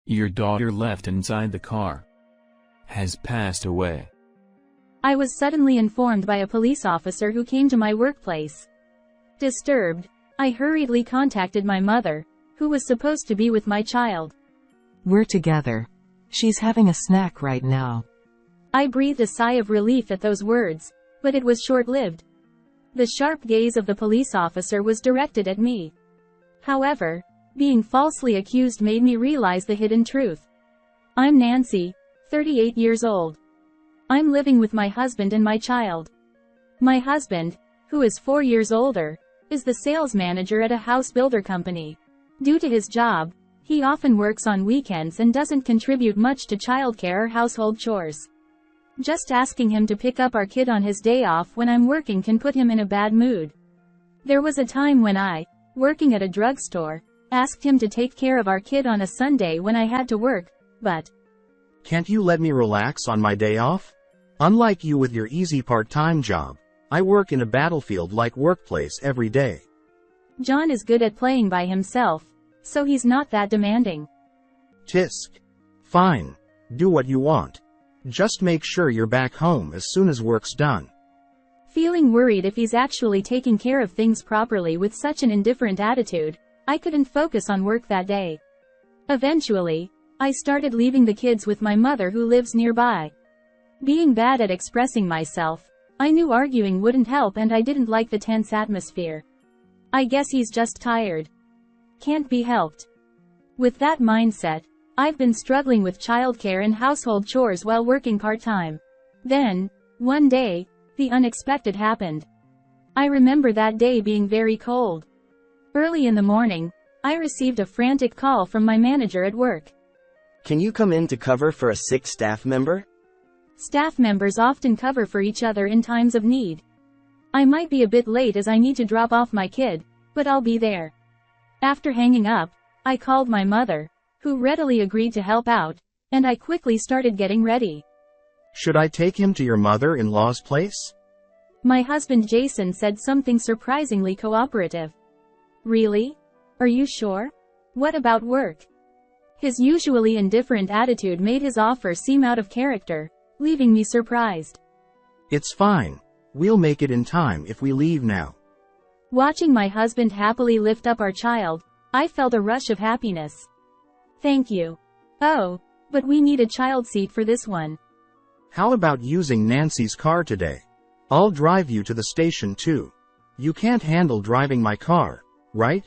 Your daughter left inside the car. Has passed away. I was suddenly informed by a police officer who came to my workplace. Disturbed, I hurriedly contacted my mother, who was supposed to be with my child. We're together. She's having a snack right now. I breathed a sigh of relief at those words, but it was short-lived. The sharp gaze of the police officer was directed at me. However, being falsely accused made me realize the hidden truth. I'm Nancy, 38 years old. I'm living with my husband and my child. My husband, who is 4 years older, is the sales manager at a house builder company. Due to his job, he often works on weekends and doesn't contribute much to childcare or household chores. Just asking him to pick up our kid on his day off when I'm working can put him in a bad mood. There was a time when I, working at a drugstore, asked him to take care of our kid on a Sunday when I had to work, but can't you let me relax on my day off? Unlike you with your easy part-time job, I work in a battlefield-like workplace every day. John is good at playing by himself, so he's not that demanding. Tisk. Fine. Do what you want. Just make sure you're back home as soon as work's done. Feeling worried if he's actually taking care of things properly with such an indifferent attitude, I couldn't focus on work that day. Eventually, I started leaving the kids with my mother who lives nearby. Being bad at expressing myself, I knew arguing wouldn't help and I didn't like the tense atmosphere. I guess he's just tired. Can't be helped. With that mindset, I've been struggling with childcare and household chores while working part-time. Then, one day, the unexpected happened. I remember that day being very cold. Early in the morning, I received a frantic call from my manager at work. Can you come in to cover for a sick staff member? Staff members often cover for each other in times of need. I might be a bit late as I need to drop off my kid, but I'll be there. After hanging up, I called my mother, who readily agreed to help out, and I quickly started getting ready. Should I take him to your mother-in-law's place? My husband Jason said something surprisingly cooperative. Really? Are you sure? What about work? His usually indifferent attitude made his offer seem out of character, leaving me surprised. It's fine. We'll make it in time if we leave now. Watching my husband happily lift up our child, I felt a rush of happiness. Thank you. Oh, but we need a child seat for this one. How about using Nancy's car today? I'll drive you to the station too. You can't handle driving my car, right?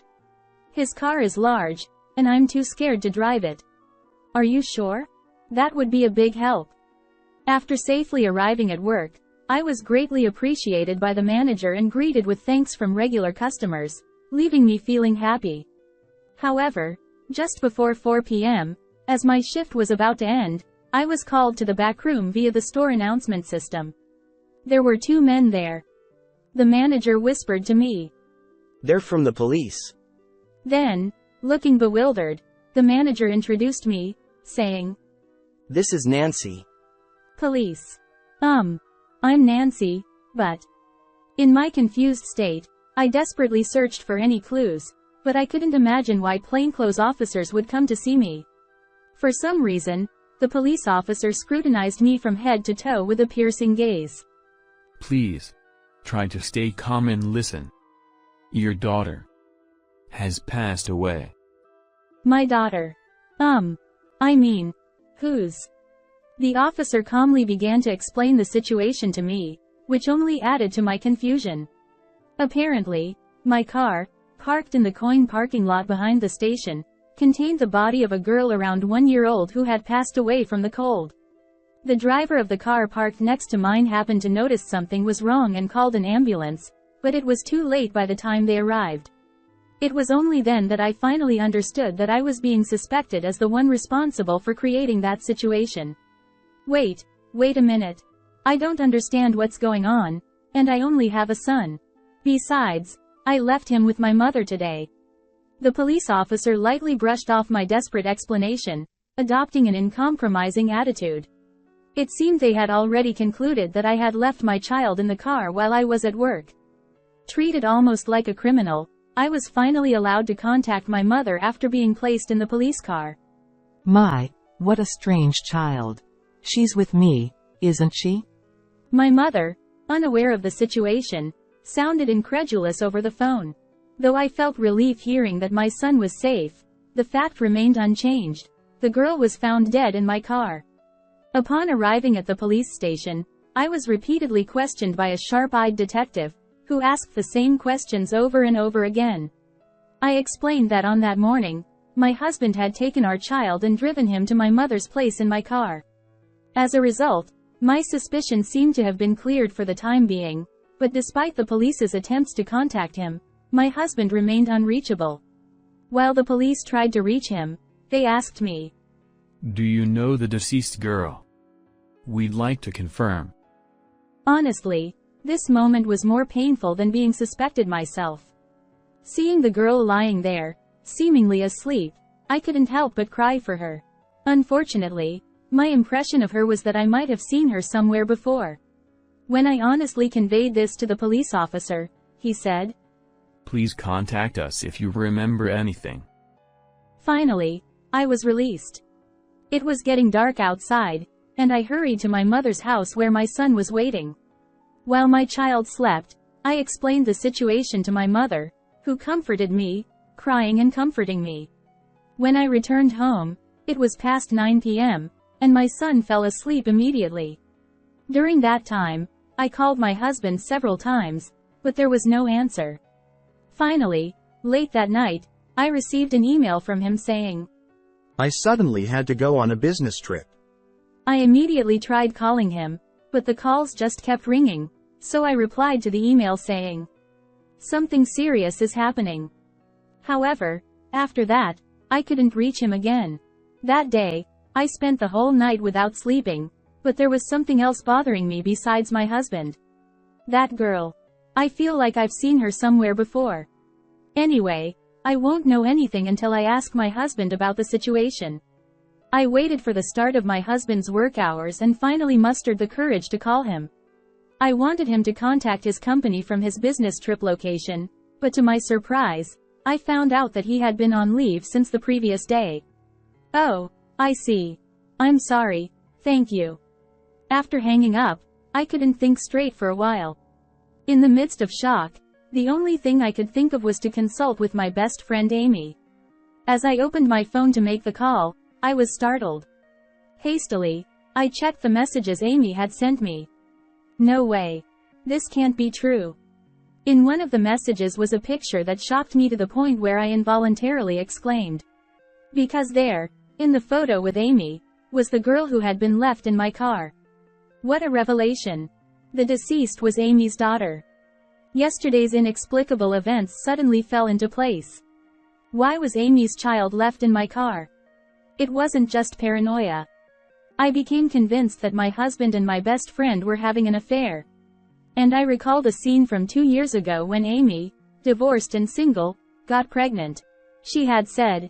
His car is large, and I'm too scared to drive it. Are you sure? That would be a big help. After safely arriving at work, I was greatly appreciated by the manager and greeted with thanks from regular customers, leaving me feeling happy. However, just before 4 p.m., as my shift was about to end, I was called to the back room via the store announcement system. There were 2 men there. The manager whispered to me. They're from the police. Then, looking bewildered, the manager introduced me, saying, This is Nancy. Police. I'm Nancy, but... In my confused state, I desperately searched for any clues, but I couldn't imagine why plainclothes officers would come to see me. For some reason, the police officer scrutinized me from head to toe with a piercing gaze. Please. Try to stay calm and listen. Your daughter has passed away. My daughter. Whose? The officer calmly began to explain the situation to me, which only added to my confusion. Apparently, my car, parked in the coin parking lot behind the station, contained the body of a girl around 1 year old who had passed away from the cold. The driver of the car parked next to mine happened to notice something was wrong and called an ambulance, but it was too late by the time they arrived. It was only then that I finally understood that I was being suspected as the one responsible for creating that situation. Wait a minute. I don't understand what's going on, and I only have a son. Besides, I left him with my mother today. The police officer lightly brushed off my desperate explanation, adopting an uncompromising attitude. It seemed they had already concluded that I had left my child in the car while I was at work. Treated almost like a criminal, I was finally allowed to contact my mother after being placed in the police car. My, what a strange child. She's with me, isn't she? My mother, unaware of the situation, sounded incredulous over the phone. Though I felt relief hearing that my son was safe, the fact remained unchanged. The girl was found dead in my car. Upon arriving at the police station, I was repeatedly questioned by a sharp-eyed detective, who asked the same questions over and over again. I explained that on that morning, my husband had taken our child and driven him to my mother's place in my car. As a result, my suspicion seemed to have been cleared for the time being, but despite the police's attempts to contact him, my husband remained unreachable. While the police tried to reach him, they asked me, "Do you know the deceased girl? We'd like to confirm." Honestly, this moment was more painful than being suspected myself. Seeing the girl lying there, seemingly asleep, I couldn't help but cry for her. Unfortunately, my impression of her was that I might have seen her somewhere before. When I honestly conveyed this to the police officer, he said, "Please contact us if you remember anything." Finally, I was released. It was getting dark outside, and I hurried to my mother's house where my son was waiting. While my child slept, I explained the situation to my mother, who comforted me, crying and comforting me. When I returned home, it was past 9 p.m., and my son fell asleep immediately. During that time, I called my husband several times, but there was no answer. Finally, late that night, I received an email from him saying, "I suddenly had to go on a business trip." I immediately tried calling him, but the calls just kept ringing, so I replied to the email saying, "Something serious is happening." However, after that, I couldn't reach him again. That day, I spent the whole night without sleeping, but there was something else bothering me besides my husband. That girl. I feel like I've seen her somewhere before. Anyway, I won't know anything until I ask my husband about the situation. I waited for the start of my husband's work hours and finally mustered the courage to call him. I wanted him to contact his company from his business trip location, but to my surprise, I found out that he had been on leave since the previous day. "Oh, I see. I'm sorry, thank you." After hanging up, I couldn't think straight for a while. In the midst of shock, the only thing I could think of was to consult with my best friend Amy. As I opened my phone to make the call, I was startled. Hastily, I checked the messages Amy had sent me. No way. This can't be true. In one of the messages was a picture that shocked me to the point where I involuntarily exclaimed. Because there, in the photo with Amy, was the girl who had been left in my car. What a revelation. The deceased was Amy's daughter. Yesterday's inexplicable events suddenly fell into place. Why was Amy's child left in my car? It wasn't just paranoia. I became convinced that my husband and my best friend were having an affair. And I recalled a scene from 2 years ago when Amy, divorced and single, got pregnant. She had said,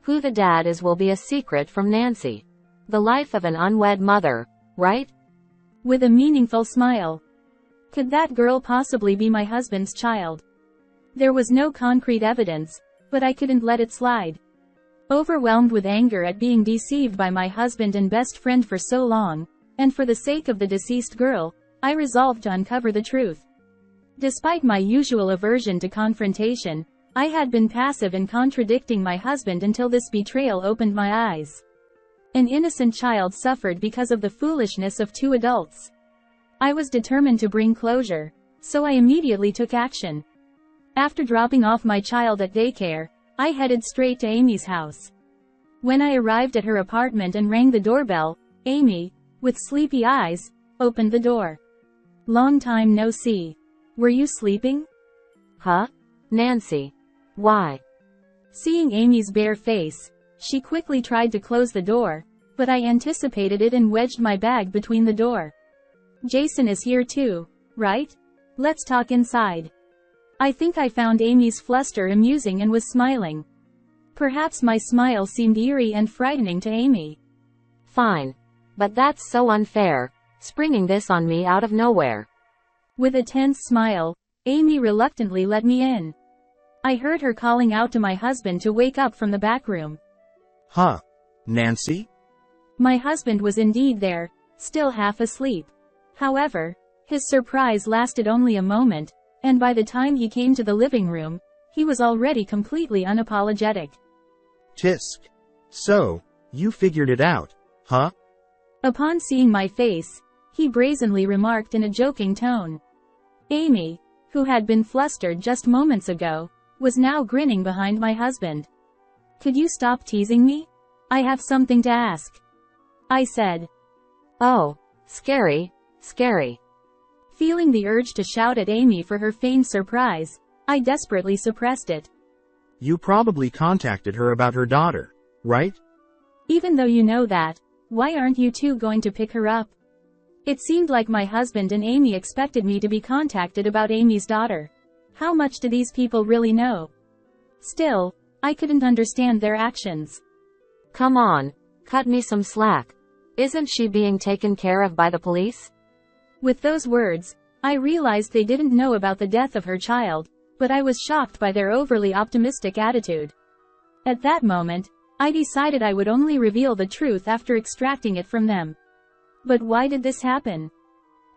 "Who the dad is will be a secret from Nancy. The life of an unwed mother, right?" With a meaningful smile. Could that girl possibly be my husband's child? There was no concrete evidence, but I couldn't let it slide. Overwhelmed with anger at being deceived by my husband and best friend for so long, and for the sake of the deceased girl, I resolved to uncover the truth. Despite my usual aversion to confrontation, I had been passive in contradicting my husband until this betrayal opened my eyes. An innocent child suffered because of the foolishness of 2 adults. I was determined to bring closure, so I immediately took action. After dropping off my child at daycare, I headed straight to Amy's house. When I arrived at her apartment and rang the doorbell, Amy, with sleepy eyes, opened the door. "Long time no see. Were you sleeping?" "Huh? Nancy. Why?" Seeing Amy's bare face, she quickly tried to close the door, but I anticipated it and wedged my bag between the door. "Jason is here too, right? Let's talk inside." I think I found Amy's fluster amusing and was smiling. Perhaps my smile seemed eerie and frightening to Amy. "Fine. But that's so unfair, springing this on me out of nowhere." With a tense smile, Amy reluctantly let me in. I heard her calling out to my husband to wake up from the back room. Huh. Nancy? My husband was indeed there, still half asleep. However, his surprise lasted only a moment, and by the time he came to the living room, he was already completely unapologetic. Tisk. So, you figured it out, huh? Upon seeing my face, he brazenly remarked in a joking tone. Amy, who had been flustered just moments ago, was now grinning behind my husband. Could you stop teasing me? I have something to ask, I said. Oh, scary, scary. Feeling the urge to shout at Amy for her feigned surprise, I desperately suppressed it. You probably contacted her about her daughter, right? Even though you know that, why aren't you two going to pick her up? It seemed like my husband and Amy expected me to be contacted about Amy's daughter. How much do these people really know? Still, I couldn't understand their actions. Come on, cut me some slack. Isn't she being taken care of by the police? With those words, I realized they didn't know about the death of her child, but I was shocked by their overly optimistic attitude. At that moment, I decided I would only reveal the truth after extracting it from them. But why did this happen?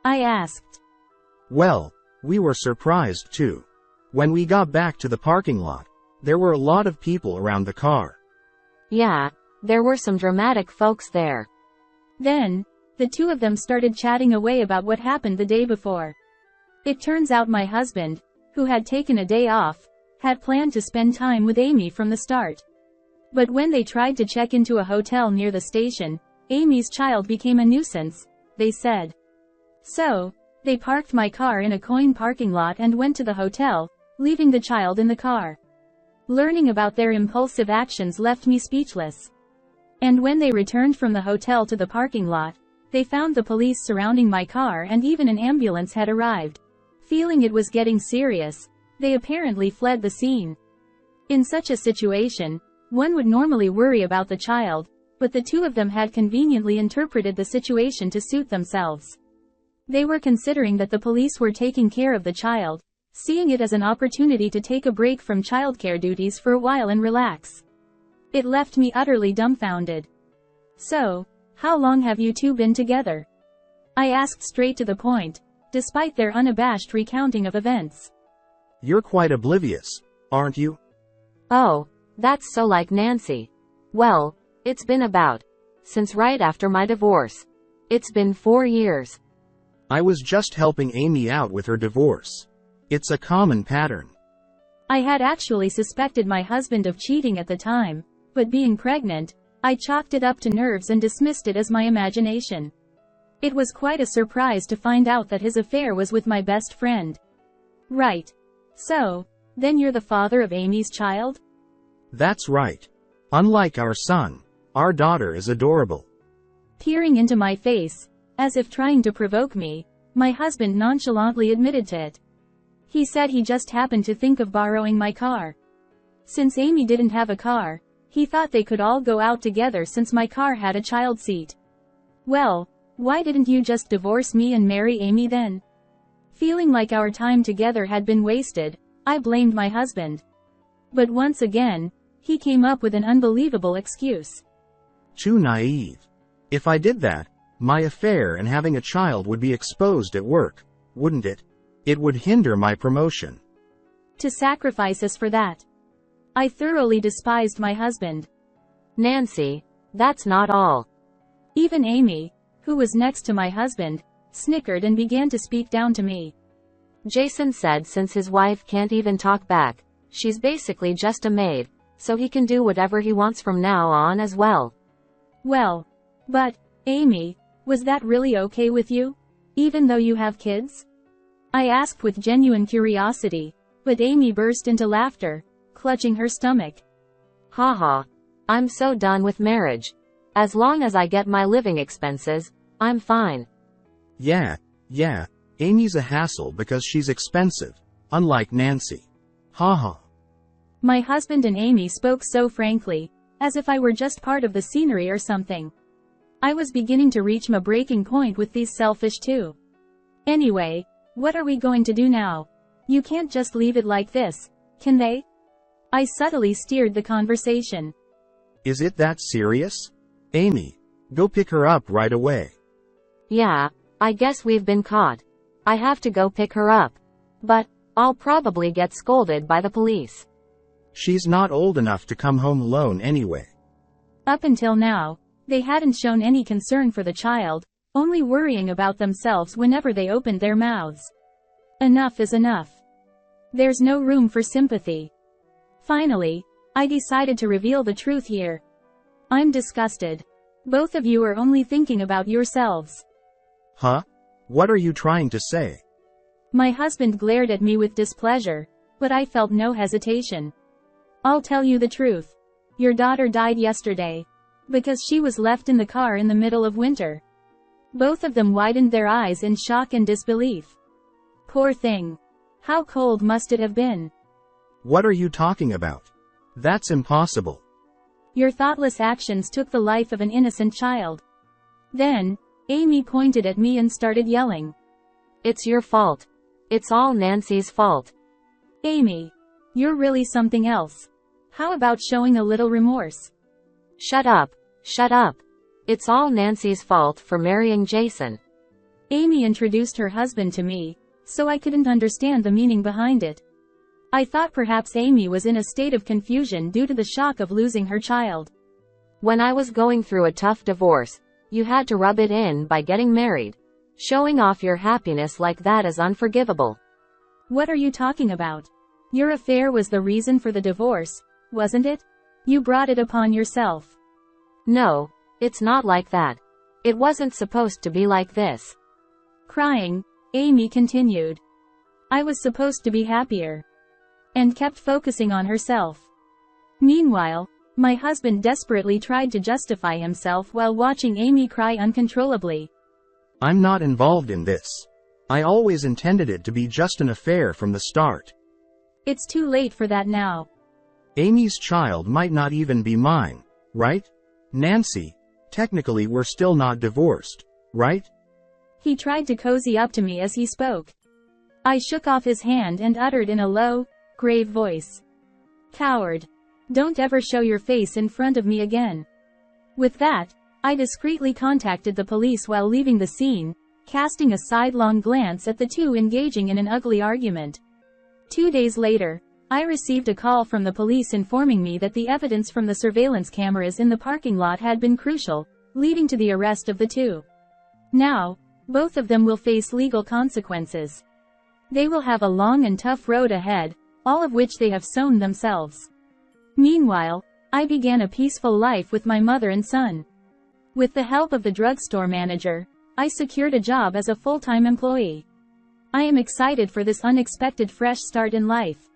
I asked. Well, we were surprised too. When we got back to the parking lot, there were a lot of people around the car. Yeah, there were some dramatic folks there. Then, the two of them started chatting away about what happened the day before. It turns out my husband, who had taken a day off, had planned to spend time with Amy from the start. But when they tried to check into a hotel near the station, Amy's child became a nuisance, they said. So, they parked my car in a coin parking lot and went to the hotel, leaving the child in the car. Learning about their impulsive actions left me speechless. And when they returned from the hotel to the parking lot, they found the police surrounding my car and even an ambulance had arrived. Feeling it was getting serious, they apparently fled the scene. In such a situation, one would normally worry about the child, but the two of them had conveniently interpreted the situation to suit themselves. They were considering that the police were taking care of the child, seeing it as an opportunity to take a break from childcare duties for a while and relax. It left me utterly dumbfounded. So, how long have you two been together? I asked straight to the point, despite their unabashed recounting of events. You're quite oblivious, aren't you? Oh, that's so like Nancy. Well, it's been since right after my divorce. It's been 4 years. I was just helping Amy out with her divorce. It's a common pattern. I had actually suspected my husband of cheating at the time, but being pregnant, I chalked it up to nerves and dismissed it as my imagination. It was quite a surprise to find out that his affair was with my best friend. Right. So, then you're the father of Amy's child? That's right. Unlike our son, our daughter is adorable. Peering into my face, as if trying to provoke me, my husband nonchalantly admitted to it. He said he just happened to think of borrowing my car. Since Amy didn't have a car, he thought they could all go out together since my car had a child seat. Well, why didn't you just divorce me and marry Amy then? Feeling like our time together had been wasted, I blamed my husband. But once again, he came up with an unbelievable excuse. Too naive. If I did that, my affair and having a child would be exposed at work, wouldn't it? It would hinder my promotion. To sacrifice us for that. I thoroughly despised my husband. Nancy, that's not all. Even Amy, who was next to my husband, snickered and began to speak down to me. Jason said since his wife can't even talk back, she's basically just a maid, so he can do whatever he wants from now on as well. Well, but, Amy, was that really okay with you? Even though you have kids? I asked with genuine curiosity, but Amy burst into laughter, clutching her stomach. Haha. I'm so done with marriage. As long as I get my living expenses, I'm fine. Yeah, Amy's a hassle because she's expensive, unlike Nancy. Haha. My husband and Amy spoke so frankly, as if I were just part of the scenery or something. I was beginning to reach my breaking point with these selfish two. Anyway, what are we going to do now? You can't just leave it like this, can they? I subtly steered the conversation. Is it that serious? Amy, go pick her up right away. Yeah, I guess we've been caught. I have to go pick her up. But, I'll probably get scolded by the police. She's not old enough to come home alone anyway. Up until now, they hadn't shown any concern for the child, only worrying about themselves whenever they opened their mouths. Enough is enough. There's no room for sympathy. Finally, I decided to reveal the truth here. I'm disgusted. Both of you are only thinking about yourselves. Huh? What are you trying to say? My husband glared at me with displeasure, but I felt no hesitation. I'll tell you the truth. Your daughter died yesterday. Because she was left in the car in the middle of winter. Both of them widened their eyes in shock and disbelief. Poor thing. How cold must it have been? What are you talking about? That's impossible. Your thoughtless actions took the life of an innocent child. Then, Amy pointed at me and started yelling. It's your fault. It's all Nancy's fault. Amy, you're really something else. How about showing a little remorse? Shut up. Shut up. It's all Nancy's fault for marrying Jason. Amy introduced her husband to me, so I couldn't understand the meaning behind it. I thought perhaps Amy was in a state of confusion due to the shock of losing her child. When I was going through a tough divorce, you had to rub it in by getting married. Showing off your happiness like that is unforgivable. What are you talking about? Your affair was the reason for the divorce, wasn't it? You brought it upon yourself. No, it's not like that. It wasn't supposed to be like this. Crying, Amy continued. I was supposed to be happier. And kept focusing on herself. Meanwhile, my husband desperately tried to justify himself while watching Amy cry uncontrollably. I'm not involved in this. I always intended it to be just an affair from the start. It's too late for that now. Amy's child might not even be mine, right? Nancy, technically we're still not divorced, right? He tried to cozy up to me as he spoke. I shook off his hand and uttered in a low, grave voice. Coward. Don't ever show your face in front of me again. With that, I discreetly contacted the police while leaving the scene, casting a sidelong glance at the two engaging in an ugly argument. 2 days later, I received a call from the police informing me that the evidence from the surveillance cameras in the parking lot had been crucial, leading to the arrest of the two. Now, both of them will face legal consequences. They will have a long and tough road ahead, all of which they have sown themselves. Meanwhile, I began a peaceful life with my mother and son. With the help of the drugstore manager, I secured a job as a full-time employee. I am excited for this unexpected fresh start in life.